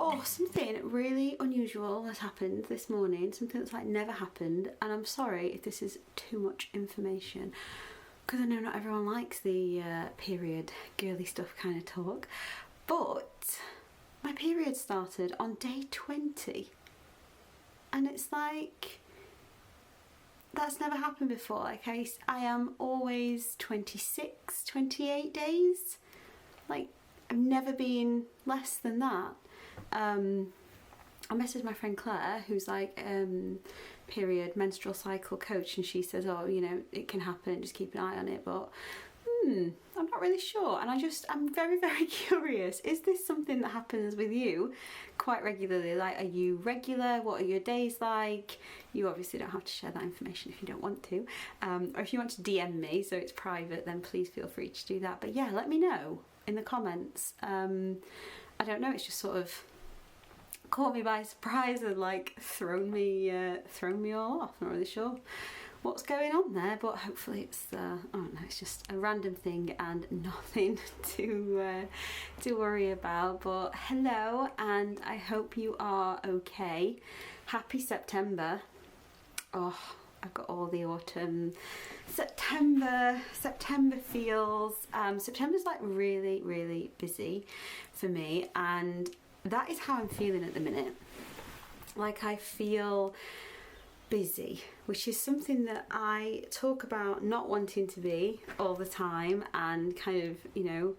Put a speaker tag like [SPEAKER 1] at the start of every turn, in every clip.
[SPEAKER 1] Oh, something really unusual has happened this morning, something that's like never happened, and I'm sorry if this is too much information because I know not everyone likes the period girly stuff kind of talk, but my period started on day 20 and it's like that's never happened before. Like I am always 26, 28 days, like I've never been less than that. I messaged my friend Claire, who's like period menstrual cycle coach, and she says, oh, you know, it can happen, just keep an eye on it, but I'm not really sure. And I'm very, very curious, is this something that happens with you quite regularly? Like, are you regular? What are your days like? You obviously don't have to share that information if you don't want to, or if you want to DM me so it's private, then please feel free to do that. But yeah, let me know in the comments. I don't know, it's just sort of caught me by surprise and like thrown me all off. Not really sure what's going on there, but hopefully it's I don't know, it's just a random thing and nothing to worry about. But hello, and I hope you are okay. Happy September. Oh, I've got all the autumn September feels. September's like really, really busy for me, and that is how I'm feeling at the minute. Like, I feel busy, which is something that I talk about not wanting to be all the time and kind of, you know,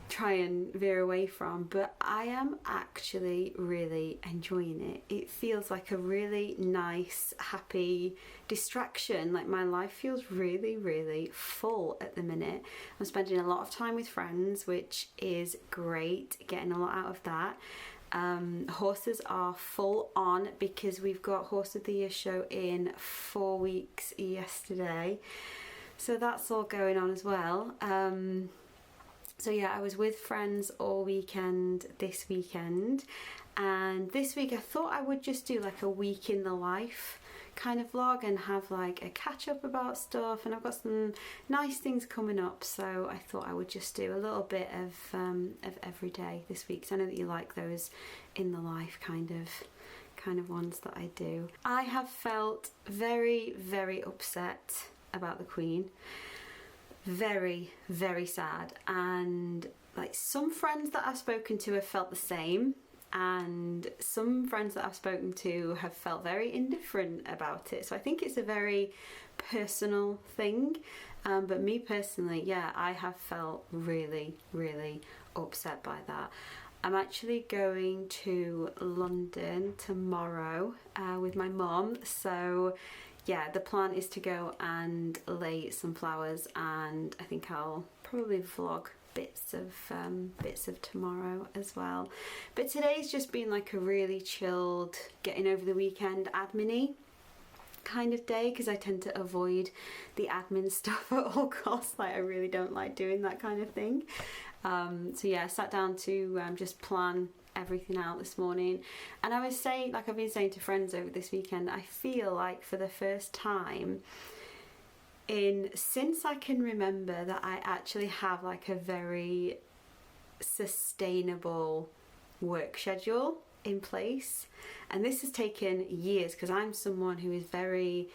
[SPEAKER 1] try and veer away from, but I am actually really enjoying it. It feels like a really nice, happy distraction. Like, my life feels really, really full at the minute. I'm spending a lot of time with friends, which is great, getting a lot out of that. Horses are full on because we've got Horse of the Year show in 4 weeks yesterday, so that's all going on as well. So yeah, I was with friends all weekend this weekend, and this week I thought I would just do like a week in the life kind of vlog and have like a catch up about stuff, and I've got some nice things coming up, so I thought I would just do a little bit of every day this week, because I know that you like those in the life kind of ones that I do. I have felt very, very upset about the Queen. Very, very sad, and like some friends that I've spoken to have felt the same, and some friends that I've spoken to have felt very indifferent about it. So I think it's a very personal thing, but me personally, yeah, I have felt really, really upset by that. I'm actually going to London tomorrow with my mum, so yeah, the plan is to go and lay some flowers, and I think I'll probably vlog bits of tomorrow as well. But today's just been like a really chilled, getting over the weekend admin-y kind of day, because I tend to avoid the admin stuff at all costs. Like, I really don't like doing that kind of thing. So yeah, I sat down to just plan everything out this morning, and I was saying, like I've been saying to friends over this weekend, I feel like for the first time since I can remember that I actually have like a very sustainable work schedule in place. And this has taken years, because I'm someone who is very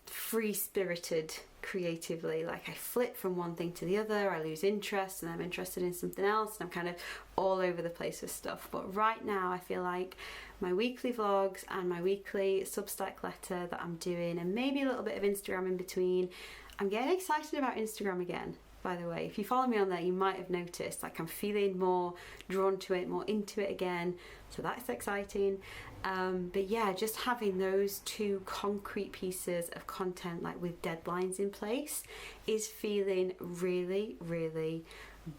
[SPEAKER 1] free-spirited creatively. Like, I flip from one thing to the other, I lose interest and I'm interested in something else, and I'm kind of all over the place with stuff. But right now I feel like my weekly vlogs and my weekly Substack letter that I'm doing, and maybe a little bit of Instagram in between. I'm getting excited about Instagram again, by the way. If you follow me on there, you might have noticed, like, I'm feeling more drawn to it, more into it again, so that's exciting. But yeah, just having those two concrete pieces of content, like with deadlines in place, is feeling really, really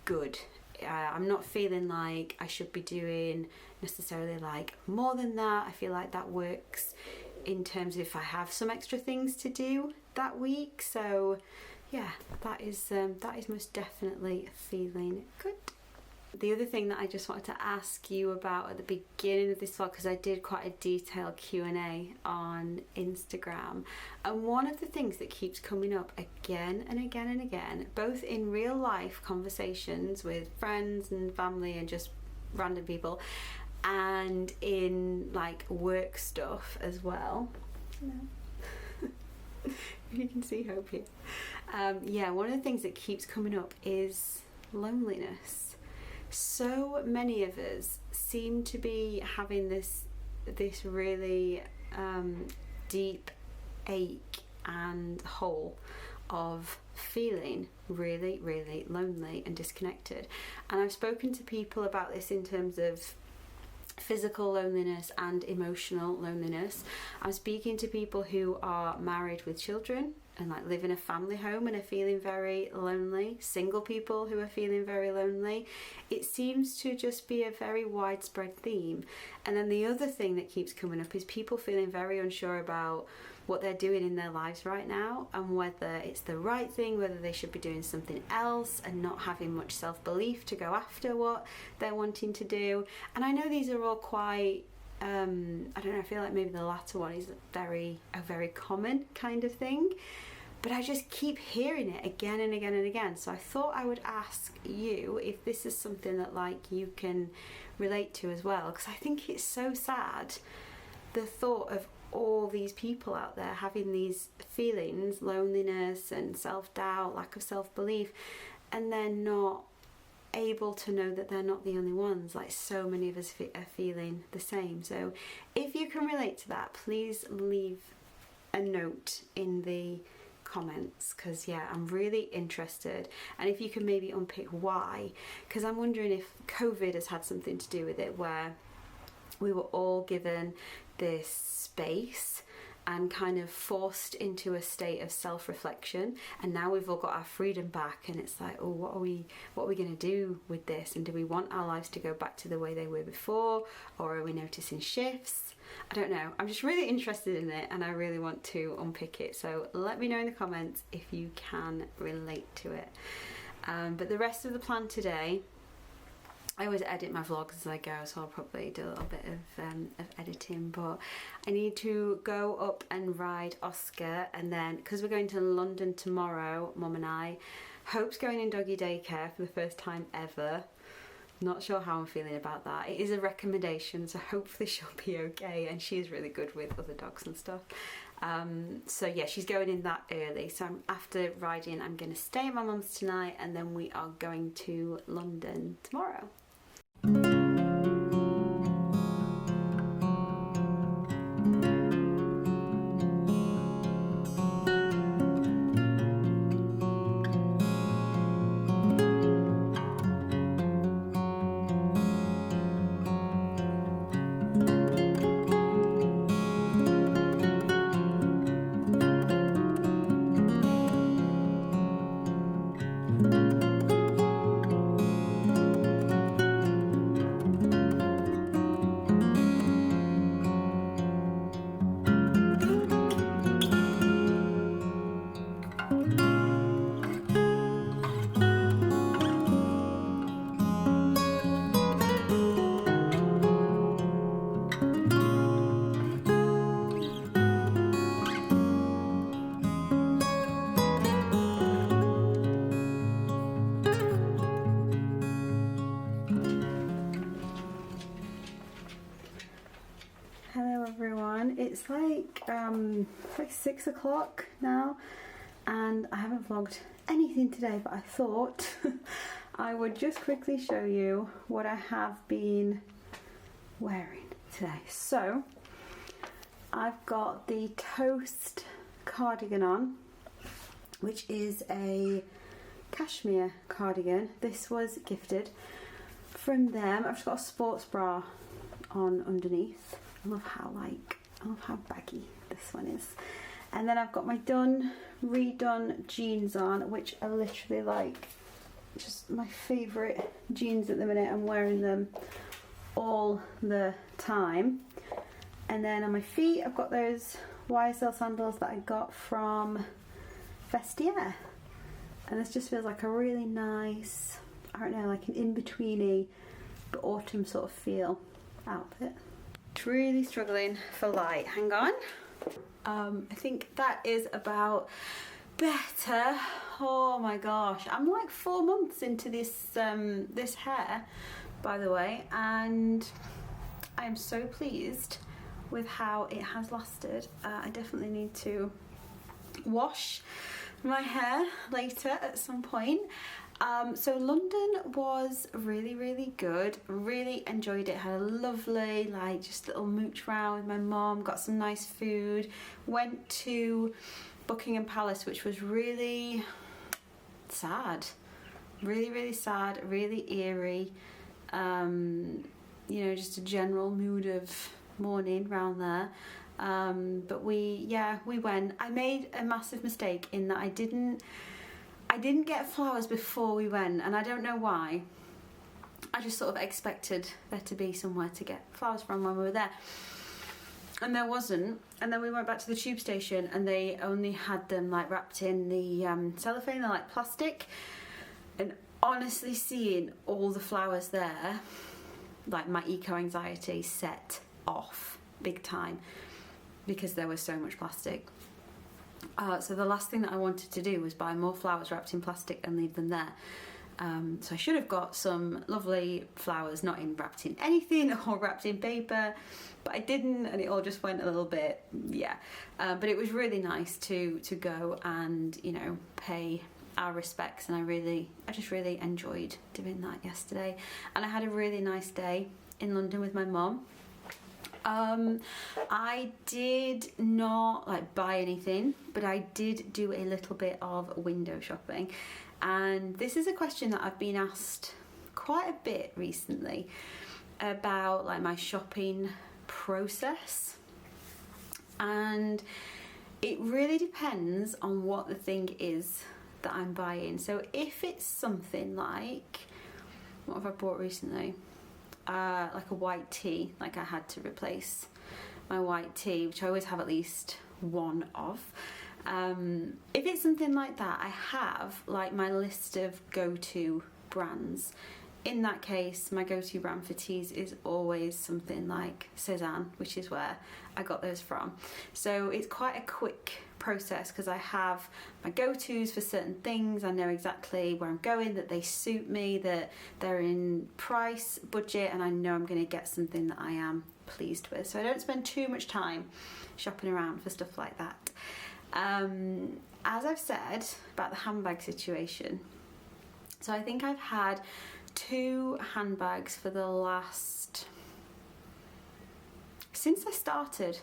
[SPEAKER 1] good. I'm not feeling like I should be doing necessarily like more than that. I feel like that works in terms of if I have some extra things to do that week. So yeah, that is most definitely feeling good. The other thing that I just wanted to ask you about at the beginning of this vlog, because I did quite a detailed Q&A on Instagram, and one of the things that keeps coming up again and again and again, both in real life conversations with friends and family and just random people, and in like work stuff as well. No. You can see hope here. Yeah, one of the things that keeps coming up is loneliness. So many of us seem to be having this really deep ache and hole of feeling really, really lonely and disconnected. And I've spoken to people about this in terms of physical loneliness and emotional loneliness. I'm speaking to people who are married with children and like live in a family home and are feeling very lonely, single people who are feeling very lonely. It seems to just be a very widespread theme. And then the other thing that keeps coming up is people feeling very unsure about what they're doing in their lives right now and whether it's the right thing, whether they should be doing something else, and not having much self-belief to go after what they're wanting to do. And I know these are all quite I don't know, I feel like maybe the latter one is a very common kind of thing, but I just keep hearing it again and again and again. So I thought I would ask you if this is something that like you can relate to as well, because I think it's so sad, the thought of all these people out there having these feelings, loneliness and self-doubt, lack of self-belief, and they're not able to know that they're not the only ones. Like, so many of us are feeling the same. So if you can relate to that, please leave a note in the comments, because yeah, I'm really interested. And if you can maybe unpick why, because I'm wondering if COVID has had something to do with it, where we were all given this space and kind of forced into a state of self-reflection, and now we've all got our freedom back, and it's like, oh, what are we going to do with this? And do we want our lives to go back to the way they were before, or are we noticing shifts? I don't know. I'm just really interested in it, and I really want to unpick it. So let me know in the comments if you can relate to it. But the rest of the plan today, I always edit my vlogs as I go, so I'll probably do a little bit of editing, but I need to go up and ride Oscar, and then, because we're going to London tomorrow, Mum and I, Hope's going in doggy daycare for the first time ever. Not sure how I'm feeling about that. It is a recommendation, so hopefully she'll be okay, and she is really good with other dogs and stuff. So yeah, she's going in that early, so after riding I'm going to stay at my mum's tonight, and then we are going to London tomorrow. Hello everyone, it's like 6 o'clock now, and I haven't vlogged anything today, but I thought I would just quickly show you what I have been wearing today. So I've got the Toast cardigan on, which is a cashmere cardigan. This was gifted from them. I've just got a sports bra on underneath. I love how baggy this one is. And then I've got my redone jeans on, which are literally like just my favourite jeans at the minute. I'm wearing them all the time. And then on my feet I've got those YSL sandals that I got from Vestiaire. And this just feels like a really nice, I don't know, like an in-betweeny but autumn sort of feel outfit. Really struggling for light. Hang on. I think that is about better. Oh my gosh, I'm like 4 months into this this hair, by the way, and I am so pleased with how it has lasted. I definitely need to wash my hair later at some point. So London was really good, really enjoyed it, had a lovely like just little mooch round with my mum, got some nice food, went to Buckingham Palace, which was really sad, really sad, really eerie, you know, just a general mood of mourning round there. But we went. I made a massive mistake in that I didn't get flowers before we went, and I don't know why. I just sort of expected there to be somewhere to get flowers from when we were there, and there wasn't. And then we went back to the tube station and they only had them like wrapped in the cellophane, they're like plastic. And honestly, seeing all the flowers there, like my eco-anxiety set off big time because there was so much plastic. So the last thing that I wanted to do was buy more flowers wrapped in plastic and leave them there. So I should have got some lovely flowers, not wrapped in anything or wrapped in paper, but I didn't, and it all just went a little bit, yeah. But it was really nice to go and, you know, pay our respects, and I just really enjoyed doing that yesterday. And I had a really nice day in London with my mum. I did not like buy anything, but I did do a little bit of window shopping. And this is a question that I've been asked quite a bit recently about like my shopping process. And it really depends on what the thing is that I'm buying. So if it's something like, what have I bought recently? Like a white tee, like I had to replace my white tee, which I always have at least one of. If it's something like that, I have like my list of go-to brands. In that case, my go-to brand for teas is always something like Cézanne, which is where I got those from. So it's quite a quick process because I have my go-tos for certain things. I know exactly where I'm going, that they suit me, that they're in price, budget, and I know I'm going to get something that I am pleased with. So I don't spend too much time shopping around for stuff like that. As I've said about the handbag situation, so I think I've had 2 handbags for the last, since I started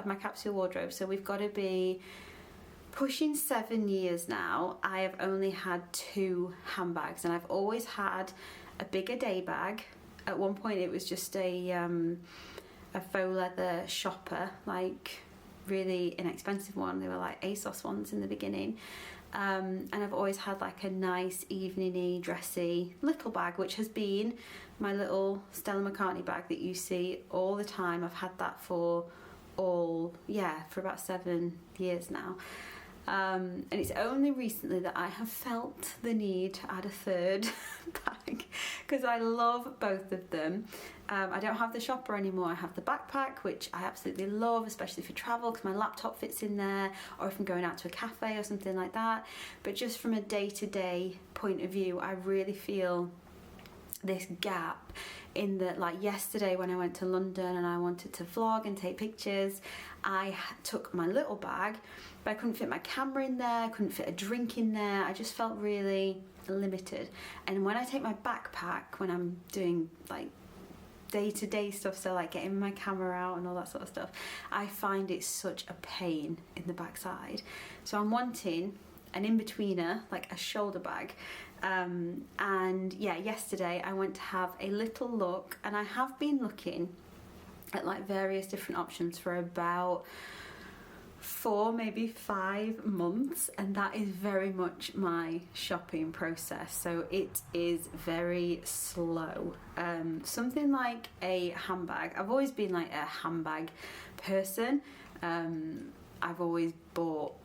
[SPEAKER 1] my capsule wardrobe, so we've got to be pushing 7 years now. I have only had 2 handbags, and I've always had a bigger day bag. At one point it was just a faux leather shopper, like really inexpensive one. They were like ASOS ones in the beginning. And I've always had like a nice evening-y, dressy little bag, which has been my little Stella McCartney bag that you see all the time. I've had that for about 7 years now. And it's only recently that I have felt the need to add a third bag because I love both of them. I don't have the shopper anymore. I have the backpack, which I absolutely love, especially for travel because my laptop fits in there, or if I'm going out to a cafe or something like that. But just from a day-to-day point of view, I really feel this gap in that, like yesterday when I went to London and I wanted to vlog and take pictures, I took my little bag, but I couldn't fit my camera in there, I couldn't fit a drink in there. I just felt really limited. And when I take my backpack, when I'm doing like day-to-day stuff, so like getting my camera out and all that sort of stuff, I find it such a pain in the backside. So I'm wanting an in-betweener, like a shoulder bag. And yeah, yesterday I went to have a little look, and I have been looking at like various different options for about 4, maybe 5 months, and that is very much my shopping process. So it is very slow. Something like a handbag, I've always been like a handbag person. I've always bought,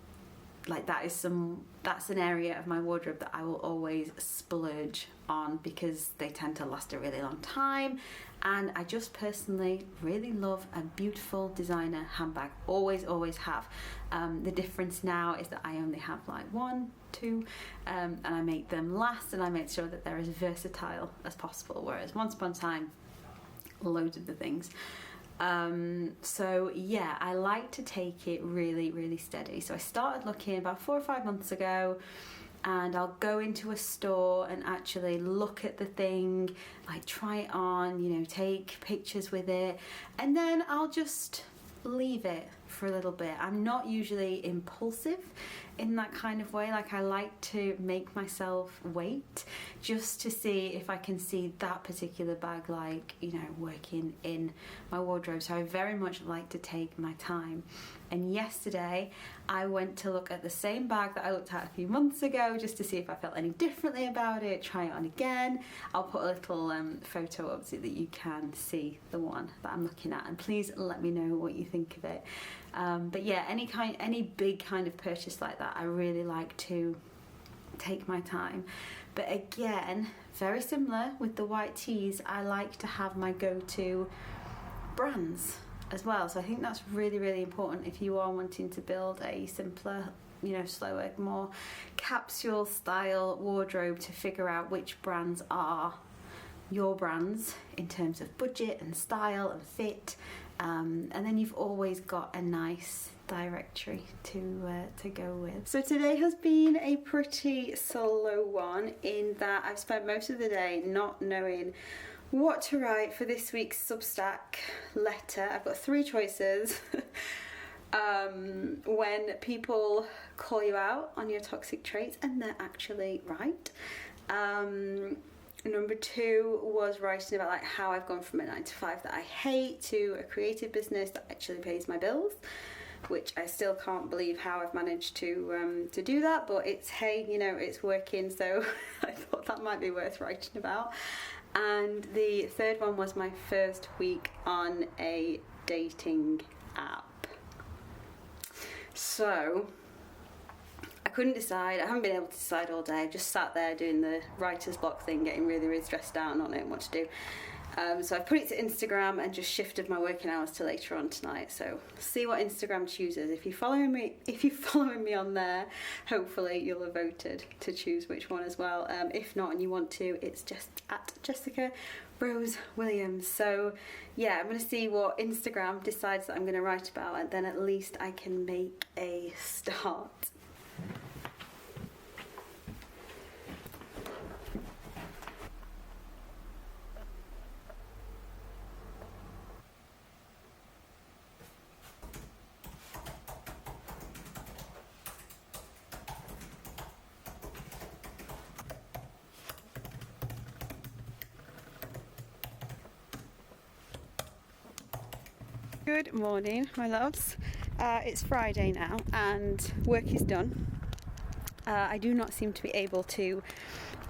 [SPEAKER 1] like that's an area of my wardrobe that I will always splurge on because they tend to last a really long time, and I just personally really love a beautiful designer handbag. Always have. The difference now is that I only have like 1, 2, and I make them last, and I make sure that they're as versatile as possible, whereas once upon a time loads of the things. So yeah, I like to take it really steady. So I started looking about 4 or 5 months ago, and I'll go into a store and actually look at the thing, like try it on, you know, take pictures with it, and then I'll just leave it for a little bit. I'm not usually impulsive in that kind of way. Like, I like to make myself wait just to see if I can see that particular bag, like, you know, working in my wardrobe. So I very much like to take my time. And yesterday I went to look at the same bag that I looked at a few months ago just to see if I felt any differently about it, try it on again. I'll put a little photo up so that you can see the one that I'm looking at, and please let me know what you think of it. But yeah, any big kind of purchase like that, I really like to take my time. But again, very similar with the white tees, I like to have my go-to brands as well. So I think that's really important if you are wanting to build a simpler, you know, slower, more capsule style wardrobe, to figure out which brands are your brands in terms of budget and style and fit, and then you've always got a nice directory to go with. So today has been a pretty slow one, in that I've spent most of the day not knowing what to write for this week's Substack letter. I've got 3 choices. When people call you out on your toxic traits and they're actually right. Number 2 was writing about like how I've gone from a 9-to-5 that I hate to a creative business that actually pays my bills, which I still can't believe how I've managed to do that, but it's, hey, you know, it's working, so I thought that might be worth writing about. And the 3rd one was my first week on a dating app. So I couldn't decide. I haven't been able to decide all day. I've just sat there doing the writer's block thing, getting really stressed out on it and what to do. So I've put it to Instagram and just shifted my working hours to later on tonight. So see what Instagram chooses. If you're following me on there, hopefully you'll have voted to choose which one as well. If not, and you want to, it's just at Jessica Rose Williams. So yeah, I'm going to see what Instagram decides that I'm going to write about, and then at least I can make a start. Good morning, my loves. It's Friday now and work is done. I do not seem to be able to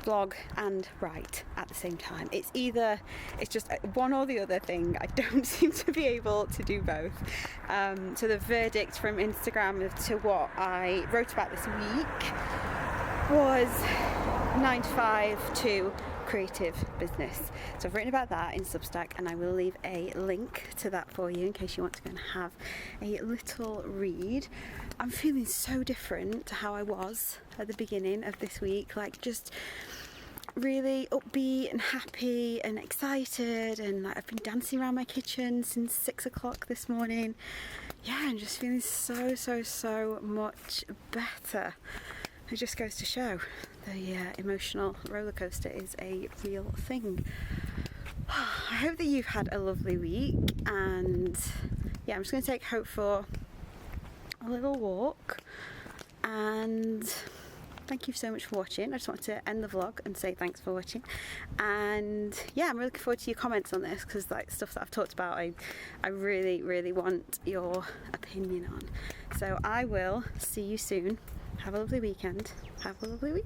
[SPEAKER 1] vlog and write at the same time. It's just one or the other thing. I don't seem to be able to do both. So the verdict from Instagram to what I wrote about this week was 9-to-5 to creative business. So I've written about that in Substack, and I will leave a link to that for you in case you want to go and have a little read. I'm feeling so different to how I was at the beginning of this week, like just really upbeat and happy and excited, and like I've been dancing around my kitchen since 6 o'clock this morning. Yeah, I'm just feeling so much better. It just goes to show the emotional roller coaster is a real thing. I hope that you've had a lovely week, and yeah, I'm just going to take Hope for a little walk, and thank you so much for watching. I just want to end the vlog and say thanks for watching, and yeah, I'm really looking forward to your comments on this, because like stuff that I've talked about, I really want your opinion on. So I will see you soon. Have a lovely weekend. Have a lovely week.